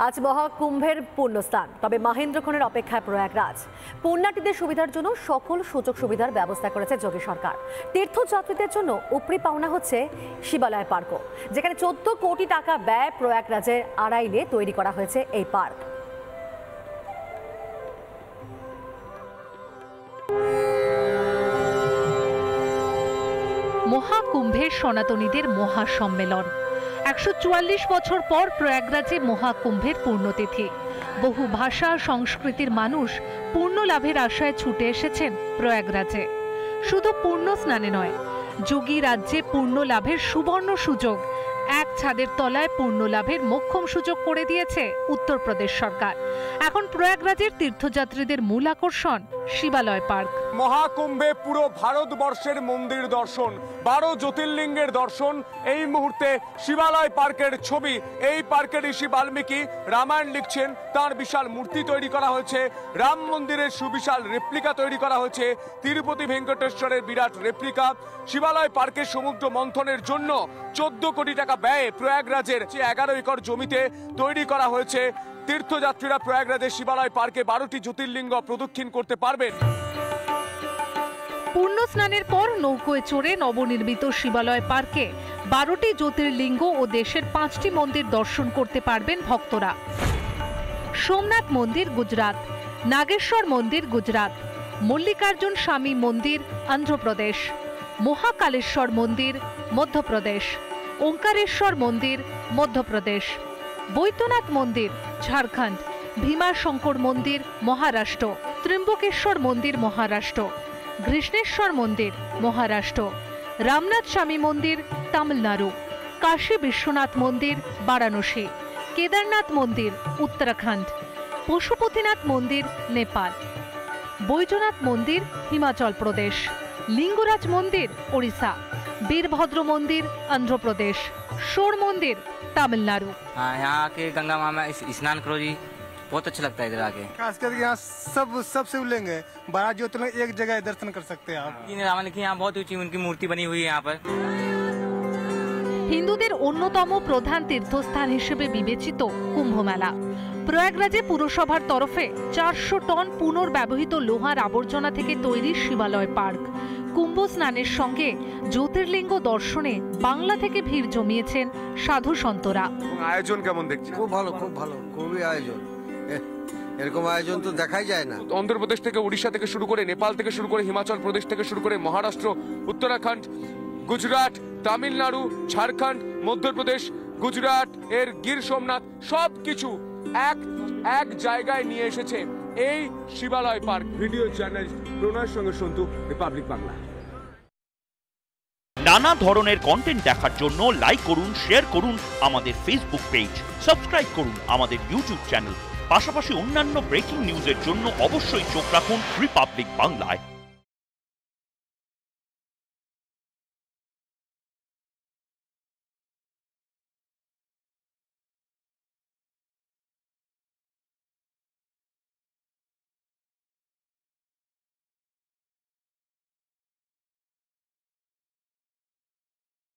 আজ মহাকুম্ভের পূর্ণস্থান, তবে মহেন্দ্রক্ষণের অপেক্ষায় প্রয়াগরাজ। পুণ্যার্থীদের সুবিধার জন্য সকল সুযোগ সুবিধার ব্যবস্থা করেছে যোগী সরকার। তীর্থযাত্রীদের জন্য উপরি পাওনা হচ্ছে শিবালয় পার্কও, যেখানে 14 কোটি টাকা ব্যয় প্রয়াগরাজের আড়াইলে তৈরি করা হয়েছে এই পার্ক। মহাকুম্ভের সনাতনীদের মহাসম্মেলন। 144 বছর পর প্রয়াগরাজে মহাকুম্ভের পূর্ণতিথি। বহু ভাষা সংস্কৃতির মানুষ পূর্ণ লাভের আশায় ছুটে এসেছেন প্রয়াগরাজে। শুধু পূর্ণ স্নানে নয়, যোগী রাজ্যে পূর্ণ লাভের সুবর্ণ সুযোগ। এক ছাদের তলায় পূর্ণ লাভের মোক্ষম সুযোগ করে দিয়েছে উত্তরপ্রদেশ সরকার। এখন প্রয়াগরাজের তীর্থযাত্রীদের মূল আকর্ষণ শিবালয় পার্ক। মহাকুম্ভে পুরো ভারতবর্ষের মন্দির দর্শন, 12 জ্যোতির্লিঙ্গের দর্শন। এই মুহূর্তে শিবালয় পার্কের ছবি। এই পার্কে ঋষি বাল্মীকি রামায়ণ লিখছেন, তার বিশাল মূর্তি তৈরি করা হয়েছে। রাম মন্দিরের সুবিশাল রেপ্লিকা তৈরি করা হয়েছে। তিরুপতি ভেঙ্কটেশ্বরের বিরাট রেপ্লিকা। শিবালয় পার্কের সমুদ্র মন্থনের জন্য 14 কোটি টাকা ব্যয়ে প্রয়াগরাজের 11 একর জমিতে তৈরি করা হয়েছে। তীর্থযাত্রীরা প্রয়াগরাজের শিবালয় পার্কে 12টি জ্যোতির্লিঙ্গ প্রদক্ষিণ করতে পারবেন। পূর্ণ স্নানের পর নৌকোয় চড়ে নবনির্মিত শিবালয় পার্কে 12টি জ্যোতির্লিঙ্গ ও দেশের 5টি মন্দির দর্শন করতে পারবেন ভক্তরা। সোমনাথ মন্দির গুজরাট, নাগেশ্বর মন্দির গুজরাট, মল্লিকার্জুন স্বামী মন্দির অন্ধ্রপ্রদেশ, মহাকালেশ্বর মন্দির মধ্যপ্রদেশ, ওঙ্কারেশ্বর মন্দির মধ্যপ্রদেশ, বৈদ্যনাথ মন্দির ঝাড়খণ্ড, ভীমাশঙ্কর মন্দির মহারাষ্ট্র, ত্র্যম্বকেশ্বর মন্দির মহারাষ্ট্র, কৃষ্ণেশ্বর মন্দির মহারাষ্ট্র, রামনাথ স্বামী মন্দির তামিলনাড়ু, কাশী বিশ্বনাথ মন্দির বারাণসী, কেদারনাথ মন্দির উত্তরাখণ্ড, পশুপতিনাথ মন্দির নেপাল, বৈদ্যনাথ মন্দির হিমাচল প্রদেশ, লিঙ্গরাজ মন্দির ওড়িশা, বীরভদ্র মন্দির অন্ধ্রপ্রদেশ, শোর মন্দির তামিলনাড়ু। यहाँ आके गंगा माँ में स्नान करो जी, बहुत अच्छा लगता है इधर आके। खास करके यहाँ सब शिवलिंग है, 12 ज्योतिर्लिंग एक जगह दर्शन कर सकते हैं आप। रावण की यहाँ बहुत ऊंची उनकी मूर्ति बनी हुई है यहाँ पर। হিন্দুদের অন্যতম প্রধান তীর্থস্থান হিসেবে বিবেচিত কুম্ভমেলা। প্রয়াগরাজে পুরসভার তরফে 400 টন পুনর্ব্যবহৃত লোহার আবর্জনা থেকে তৈরি শিবালয় পার্ক। কুম্ভ স্নানের সঙ্গে জ্যোতির্লিঙ্গ দর্শনে বাংলা থেকে ভিড় জমিয়েছেন সাধু সন্তরা। আয়োজন কেমন দেখছেন? খুব ভালো, খুবই আয়োজন। এরকম আয়োজন তো দেখাই যায় না। অন্ধ্রপ্রদেশ থেকে, উড়িষ্যা থেকে শুরু করে, নেপাল থেকে শুরু করে, হিমাচল প্রদেশ থেকে শুরু করে, মহারাষ্ট্র, উত্তরাখণ্ড, গুজরাট, তামিলনাড়ু, ঝাড়খণ্ড, মধ্যপ্রদেশ, গুজরাট এর গির সোমনাথ সবকিছু এক জায়গায় নিয়ে এসেছে এই শিবালয় পার্ক। ভিডিও জার্নালিস্ট প্রণয়ের সঙ্গে সন্তু, রিপাবলিক বাংলা। নানা ধরনের কন্টেন্ট দেখার জন্য লাইক করুন, শেয়ার করুন আমাদের ফেসবুক পেজ, সাবস্ক্রাইব করুন আমাদের ইউটিউব চ্যানেল। পাশাপাশি অন্যান্য ব্রেকিং নিউজের জন্য অবশ্যই চোখ রাখুন রিপাবলিক বাংলায়।